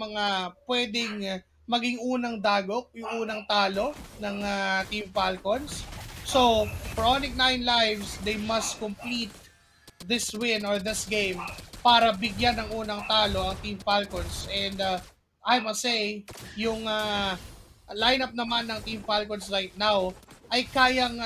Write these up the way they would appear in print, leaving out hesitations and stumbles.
mga pwedeng maging unang dagok, yung unang talo ng Team Falcons. So, for Onyx 9 Lives, they must complete this win or this game para bigyan ng unang talo ang Team Falcons. And I must say, yung lineup naman ng Team Falcons right now ay kayang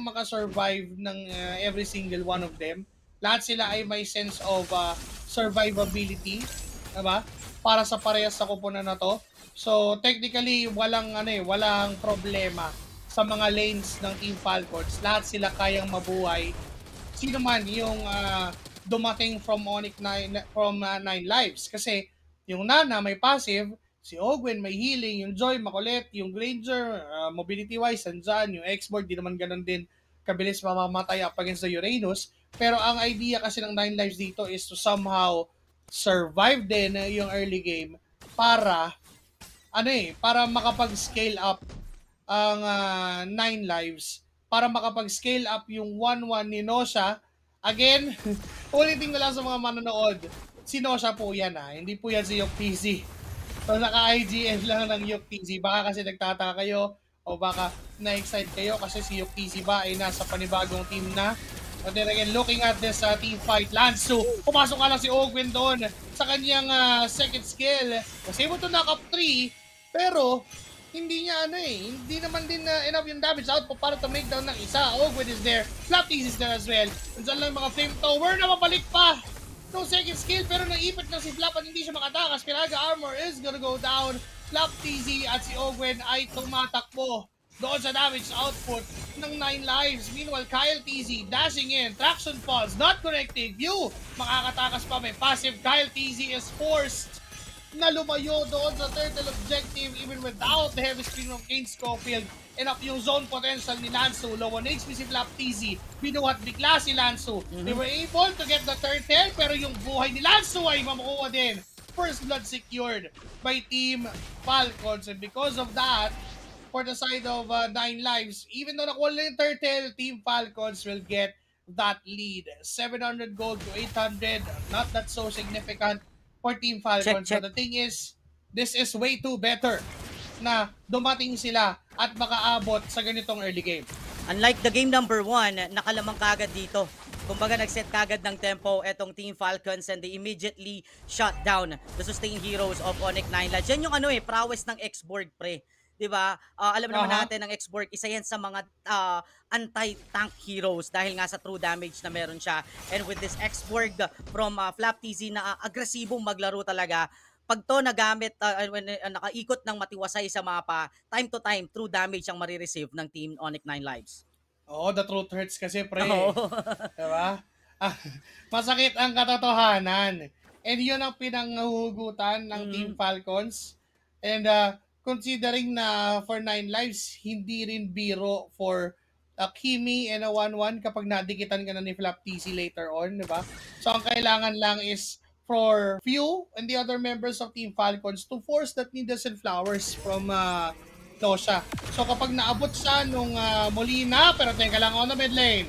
makasurvive ng every single one of them. Lahat sila ay may sense of survivability, diba? Para sa parehas sa kupunan na to. So technically walang problema sa mga lanes ng Team Falcons. Lahat sila kayang mabuhay. Sino man yung dumating from Onyx 9 lives kasi yung Nana may passive, si Ogwen may healing, yung Joy makulit, yung Granger mobility wise andyan, yung X-Board di naman ganun din kabilis mamamatay up against the Uranus. Pero ang idea kasi ng 9 lives dito is to somehow survive din yung early game para para makapag-scale up ang 9 lives, para makapag-scale up yung 1-1 ni Nosha. Again, ulitin ko lang sa mga manonood, si Nosha po yan hindi po yan si Yok TZ. So naka-IGN lang ng Yok TZ. Baka kasi nagtataka kayo o baka na-excite kayo kasi si Yok TZ ba ay nasa panibagong team na. But then again, looking at this team fight, Lansu, pumasok ka lang si Ogwen doon sa kanyang second skill. Kasi mo to knock up 3, pero hindi niya hindi naman din enough yung damage output para to make down ng isa. Ogwen is there, Flaptease is there as well. Nandiyan lang mga flamethrower na mabalik pa no second skill, pero naipit na si Flap at hindi siya makatakas. Pinaga armor is gonna go down. Flaptease at si Ogwen ay tumatakbo doon sa damage output ng 9 lives. Meanwhile, Kyle TZ dashing in, traction falls, not connecting, view, makakatakas pa, may passive. Kyle TZ is forced na lumayo doon sa turtle objective even without the heavy screen of Kane Schofield. Enough yung zone potential ni Lansu. Low on HP si Flap TZ. Binuhat bigla si Lansu. They were able to get the turtle, pero yung buhay ni Lansu ay mamukuha din. First blood secured by Team Falcons, and because of that, for the side of 9 lives, even though nakuha na yung turtle, Team Falcons will get that lead. 700 gold to 800, not that so significant for Team Falcons. Check. But the thing is, this is way too better na dumating sila at makaabot sa ganitong early game. Unlike the game number 1, nakalamang kagad dito. Kumbaga nag-set kagad ng tempo etong Team Falcons and they immediately shut down the sustained heroes of Onyx 9 Lives. Yan yung prowess ng X-Borg, pre. Diba? Alam naman natin ng X-Borg, isa yan sa mga anti-tank heroes dahil nga sa true damage na meron siya. And with this X-Borg from Flaptease na agresibong maglaro talaga, pag to nagamit, nakaikot ng matiwasay sa mapa, time to time, true damage ang marireceive ng Team Onyx 9 Lives. Oo, the truth hurts kasi, pre. Diba? Masakit ang katotohanan. And yun ang pinanghuhugutan ng Team Falcons. And considering na for 9 lives, hindi rin biro for Kimi and a 1-1 kapag nadikitan ka na ni Flaptease later on, di ba? So ang kailangan lang is for Few and the other members of Team Falcons to force that needles and flowers from Nosha. So kapag naabot siya nung Molina, pero teka lang on the mid lane.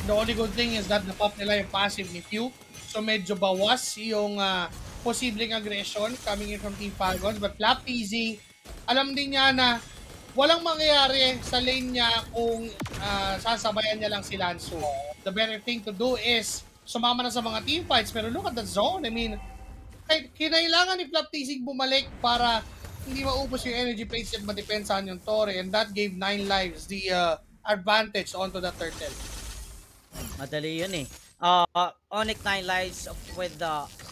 The only good thing is that na-pop nila yung passive ni Few. So medyo bawas yung posibleng aggression coming in from Team Falcons. But Flaptease, alam din niya na walang mangyayari sa lane niya kung sasabayan niya lang si Lansu. The better thing to do is sumama na sa mga team fights. Pero look at the zone. I mean, kinailangan ni Flaptease bumalik para hindi maubos yung energy plates at madepensahan yung Torre. And that gave 9 lives the advantage onto the turtle. Madali yun Onyx 9 Lives with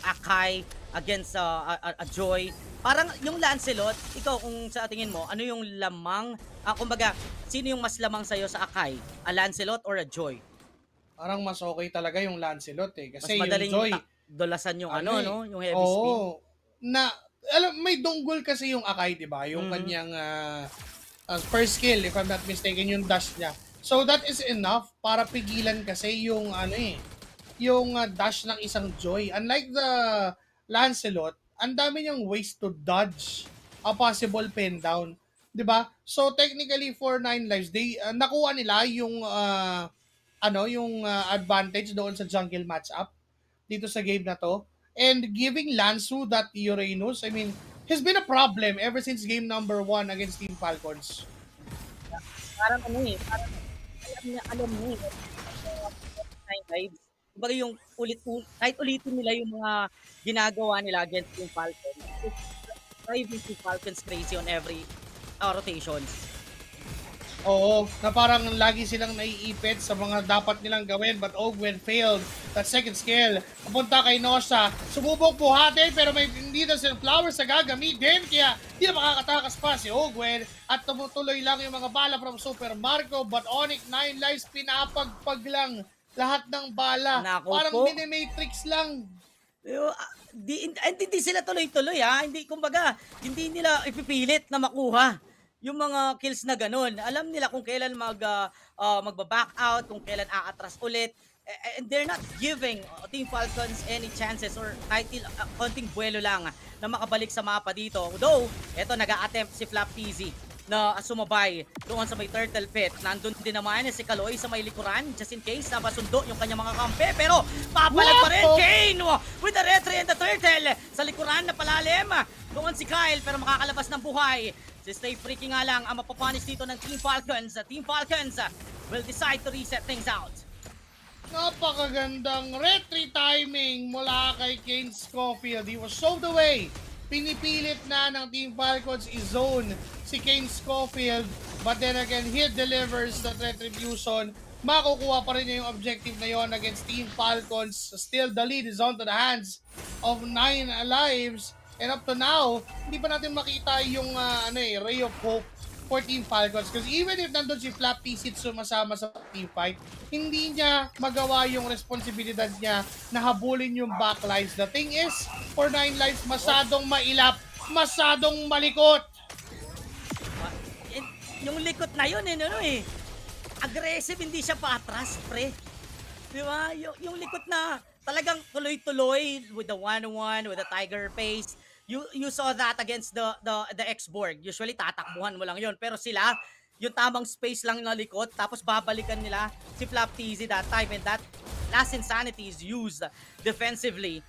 Akai against a Joy. Parang yung Lancelot, ikaw kung sa tingin mo, ano yung lamang, kumbaga, sino yung mas lamang sa'yo sa Akai? A Lancelot or a Joy? Parang mas okay talaga yung Lancelot Kasi mas madaling yung Joy, dolasan yung yung heavy spin. na alam may dunggol kasi yung Akai, 'di ba? Yung Mhm. kanyang first skill, if I'm not mistaken, yung dash niya. So that is enough para pigilan kasi yung yung dash ng isang Joy. Unlike the Lancelot, ang dami niyang ways to dodge a possible pin down. 'Di ba? So technically for 9 lives, they nakuha nila yung yung advantage doon sa jungle matchup dito sa game na to. And giving Lansu that Uranus, I mean, has been a problem ever since game number 1 against Team Falcons. Parang ano eh, parang alam niya eh, nine lives. Kumbaga yung kahit ulitin nila yung mga ginagawa nila against yung Falcons, it's driving yung Falcons crazy on every rotations. Oo, na parang lagi silang naiipit sa mga dapat nilang gawin, but Ogwen failed that second skill. Papunta kay Nosha, sumubok buhatin pero may hindi na sila flowers sa gagamitin kaya hindi na makakatakas pa si Ogwen at tumutuloy lang yung mga bala from Super Marco, but Onyx 9 lives pinapagpag lang lahat ng bala. Nako Parang po. mini-matrix lang. Hindi sila tuloy-tuloy ha. Hindi, kumbaga, hindi nila ipipilit na makuha yung mga kills na ganun. Alam nila kung kailan magba-back out, kung kailan aatras ulit. And they're not giving Team Falcons any chances or kahit konting buwelo lang na makabalik sa mapa dito. Though, eto nag-a-attempt si Flap TZ na sumabay doon sa may turtle pit. Nandun din naman si Kaloy sa may likuran just in case na masundo yung kanyang mga kampe. Pero papalag pa rin Kane with the retry and the turtle sa likuran na palalim. Doon si Kyle pero makakalabas ng buhay. Si Stay Freaky nga lang ang mapapunish dito ng Team Falcons. Team Falcons will decide to reset things out. Napakagandang retry timing mula kay Kane Scofield. He was shoved away. Pinipilit na ng Team Falcons i-zone si Kane Scofield. But then again, he delivers that retribution. Makukuha pa rin niya yung objective na yon against Team Falcons. Still, the lead is onto the hands of 9 lives. And up to now, hindi pa natin makita yung ray of hope for Team Falcons. Because even if nandun si Flap TZ sumasama sa team fight, hindi niya magawa yung responsibilidad niya na habulin yung backlives. The thing is, for 9 lives, masadong mailap, masadong malikot. Yung likot na yun aggressive, hindi siya paatras, pre. Di ba? Yung likot na talagang tuloy-tuloy with the 1-1, with the tiger face. You saw that against the X-Borg. Usually tatakbuhan mo lang yon, pero sila yung tamang space lang na likot tapos babalikan nila si Flap TZ that time, and that last insanity is used defensively.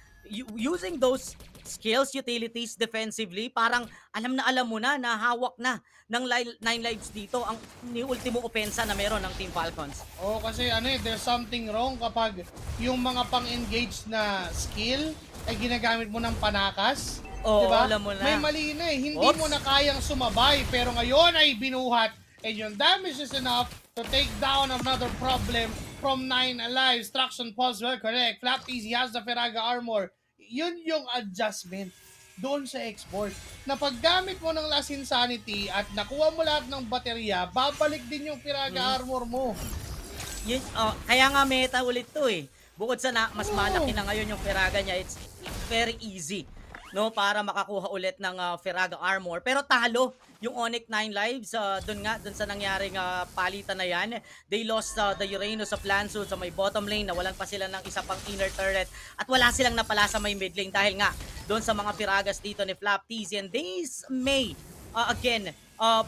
Using those skills, utilities defensively, parang alam mo na hawak na ng 9 lives dito ang ni ultimo opensa na meron ng Team Falcons. Oo, kasi there's something wrong kapag yung mga pang-engage na skill ay ginagamit mo ng panakas. Oo, diba? alam mo na. May mali na eh. Hindi mo na kayang sumabay, pero ngayon ay binuhat. And yung damage is enough to take down another problem from 9 lives. Traction pulse well correct. Flap TZ has the Feraga armor. Yun yung adjustment doon sa export. Na paggamit mo ng Last Insanity at nakuha mo lahat ng baterya, babalik din yung Feraga armor mo. Yun, kaya nga meta ulit to eh. Bukod sa mas malaki na ngayon yung Feraga niya, it's very easy, no, para makakuha ulit ng Feraga armor. Pero talo yung Onyx 9 lives dun sa nangyaring palitan na yan. They lost the Uranus of Lansu sa may bottom lane, nawalan pa sila ng isa pang inner turret at wala silang napala sa may mid lane dahil nga doon sa mga Feragas dito ni Flap TZ. And these may again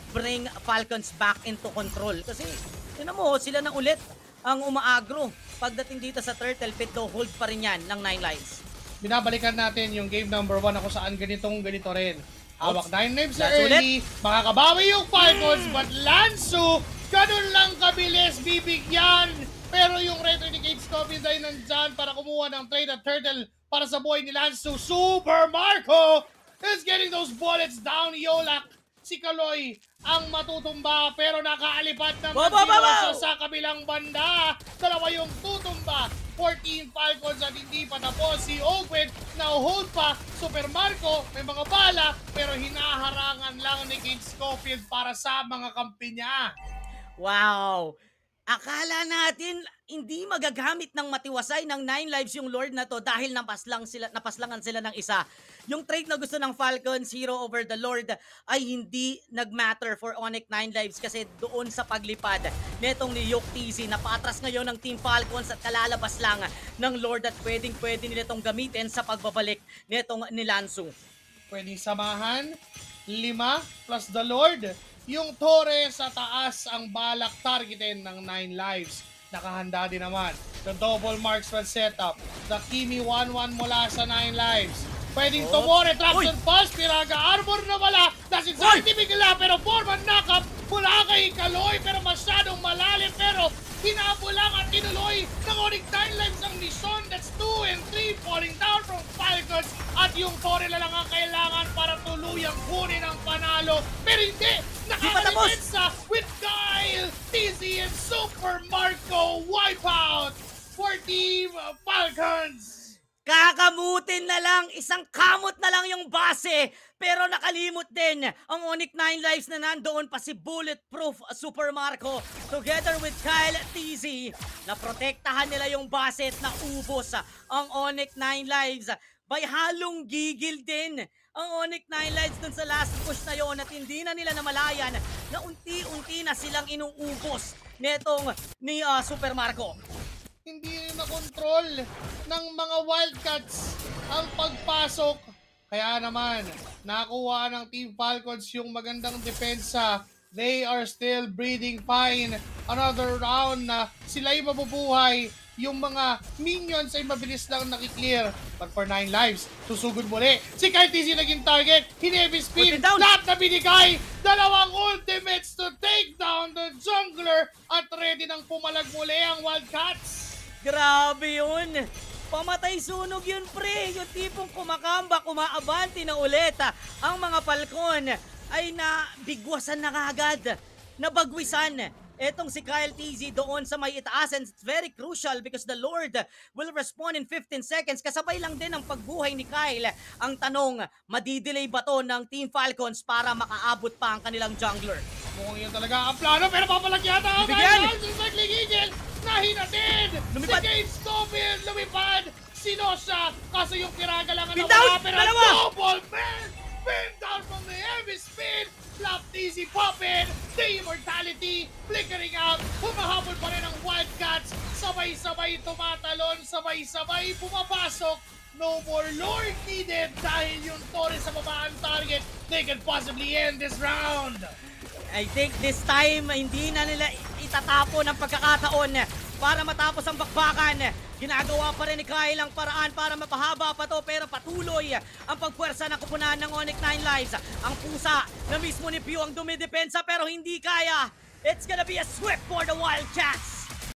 bring Falcons back into control kasi tinan mo sila na ulit ang umaagro pagdating dito sa turtle pit, though hold pa rin yan ng 9 lives. Binabalikan natin yung game number 1 ako saan ganito rin. Hawak 9 lives sa That's early, makakabawi yung Falcons, but Lansu, ganun lang kabilis bibigyan. Pero yung retro ni Kate Scofield ay nandyan para kumuha ng trade at turtle para sa buhay ni Lansu. Super Marco is getting those bullets down. Yolak, si Kaloy ang matutumba pero nakaalipat naman si Rosa sa kabilang banda. Dalawa yung tutumba. 14 Falcons at hindi pa tapos. Si Ogwen na-hold pa. Super Marco may mga bala pero hinaharangan lang ni Kate Scofield para sa mga kampi niya. Wow! Akala natin hindi magagamit ng matiwasay ng 9 lives yung Lord na to dahil napaslangan sila ng isa. yung trade na gusto ng Falcons, Hero over the Lord, ay hindi nag-matter for Onyx 9 Lives kasi doon sa paglipad netong ni Yoke TZ na patras ngayon ng Team Falcons at kalalabas lang ng Lord at pwede nila itong gamitin sa pagbabalik netong ni Lansu. Pwedeng samahan, 5 plus the Lord. Yung Torre sa taas ang balak targetin ng 9 lives. Nakahanda din naman. The double marksman setup. The Kimi 1-1 mula sa 9 lives. Pwedeng Tomore, Traction Pulse, Piraga, Arbor na wala. Nasa Santi bigla, pero Foreman knock-up mula kay Kaloy, pero masyadong malalim. Pero hinabo lang at tinuloy ng Onyx 9 lives ang mission. That's 2 and 3 falling down from Falcons. At yung Torre na lang ang kailangan para tuluyang kunin ang panalo. Pero hindi! Nakakalimensa with Kyle, TZ, and Super Marco. Wipeout for Team Falcons! Kakamutin na lang, isang kamot na lang yung base, pero nakalimot din ang Onyx 9 Lives na nandoon pa si Bulletproof Super Marco together with Kyle TZ na protektahan nila yung base at naubos ang Onyx 9 Lives by halong gigil din ang Onyx 9 Lives dun sa last push na yon at hindi na nila namalayan na unti-unti na silang inuubos netong ni Super Marco. Hindi na control ng mga Wildcats ang pagpasok. Kaya naman, nakuha ng Team Falcons yung magandang depensa. They are still breathing fine. Another round na sila'y mabubuhay. Yung mga minions ay mabilis lang nakiklear. But for 9 lives, susugod muli. Si Kyle TZ naging target. Hineavy speed. Lahat na binigay. Dalawang ultimates to take down the jungler. At ready nang pumalag muli ang Wildcats. Grabe yun! Pamatay sunog yun, pre! Yung tipong kumakamba, kumaabanti na ulit. Ang mga Falcon ay nabigwasan na kagad. Nabagwisan. Etong si Kyle TZ doon sa may itaas and it's very crucial because the Lord will respond in 15 seconds. Kasabay lang din ang pagbuhay ni Kyle. Ang tanong, madidelay ba to ng Team Falcons para makaabot pa ang kanilang jungler? Mukhang yun talaga ang plano pero papalag yata ang Kyle TZ sa Eagle. Nahinatid! Si Kate Scofield lumipad! Sinosha! Kaso yung Piraga lang ang nawala pero double man! Pin down from the heavy spin! Flap TZ poppin! The immortality flickering out! Humahabol pa rin ang Wildcats! Sabay-sabay tumatalon! Sabay-sabay pumapasok! No more Lord needed dahil yung Torre sa baba ang target. They can possibly end this round! I think this time, hindi na nila itatapon ang pagkakataon para matapos ang bakbakan. Ginagawa pa rin ni Kyle ang paraan para mapahaba pa to pero patuloy ang pagpuwersa ng kupunan ng Onyx 9 Lives. Ang pusa na mismo ni Pew ang dumidepensa pero hindi kaya. It's gonna be a swift for the Wildcats.